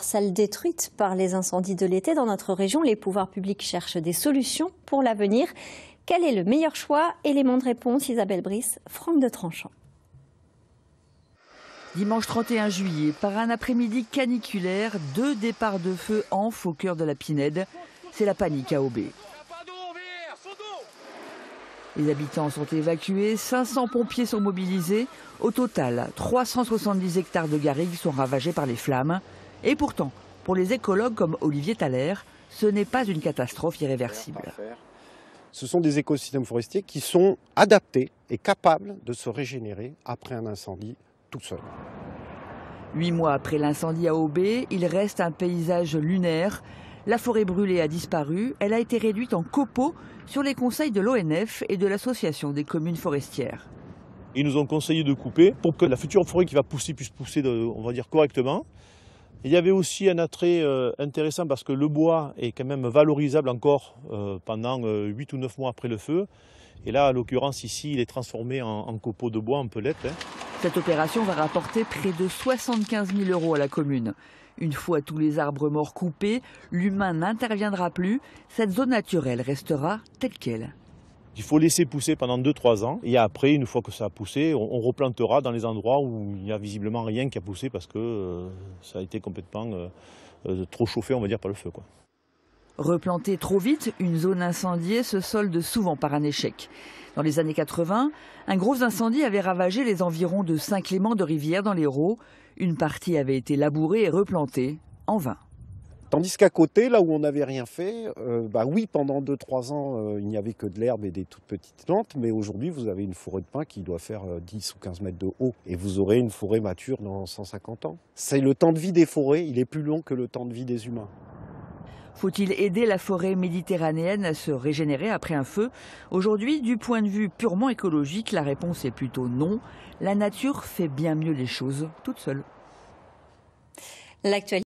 celles détruites par les incendies de l'été dans notre région. Les pouvoirs publics cherchent des solutions pour l'avenir. Quel est le meilleur choix? Élément de réponse, Isabelle Brice, Franck de Tranchant. Dimanche 31 juillet, par un après-midi caniculaire, 2 départs de feu enflent au cœur de la Pinède. C'est la panique à Aubé. Les habitants sont évacués, 500 pompiers sont mobilisés. Au total, 370 hectares de garrigues sont ravagés par les flammes. Et pourtant, pour les écologues comme Olivier Thaler, ce n'est pas une catastrophe irréversible. Ce sont des écosystèmes forestiers qui sont adaptés et capables de se régénérer après un incendie tout seul. 8 mois après l'incendie à Aubé, il reste un paysage lunaire. La forêt brûlée a disparu, elle a été réduite en copeaux sur les conseils de l'ONF et de l'Association des communes forestières. Ils nous ont conseillé de couper pour que la future forêt qui va pousser puisse pousser, on va dire, correctement. Il y avait aussi un attrait intéressant parce que le bois est quand même valorisable encore pendant 8 ou 9 mois après le feu. Et là, à l'occurrence, ici, il est transformé en copeaux de bois, en pellets. Cette opération va rapporter près de 75 000 € à la commune. Une fois tous les arbres morts coupés, l'humain n'interviendra plus. Cette zone naturelle restera telle qu'elle. Il faut laisser pousser pendant 2-3 ans. Et après, une fois que ça a poussé, on replantera dans les endroits où il n'y a visiblement rien qui a poussé parce que ça a été complètement trop chauffé, on va dire, par le feu, quoi. Replanter trop vite, une zone incendiée se solde souvent par un échec. Dans les années 80, un gros incendie avait ravagé les environs de Saint-Clément-de-Rivière dans l'Hérault. Une partie avait été labourée et replantée en vain. Tandis qu'à côté, là où on n'avait rien fait, oui, pendant 2-3 ans, il n'y avait que de l'herbe et des toutes petites plantes. Mais aujourd'hui, vous avez une forêt de pins qui doit faire 10 ou 15 mètres de haut. Et vous aurez une forêt mature dans 150 ans. C'est le temps de vie des forêts, il est plus long que le temps de vie des humains. Faut-il aider la forêt méditerranéenne à se régénérer après un feu? Aujourd'hui, du point de vue purement écologique, la réponse est plutôt non. La nature fait bien mieux les choses toute seule. L'actualité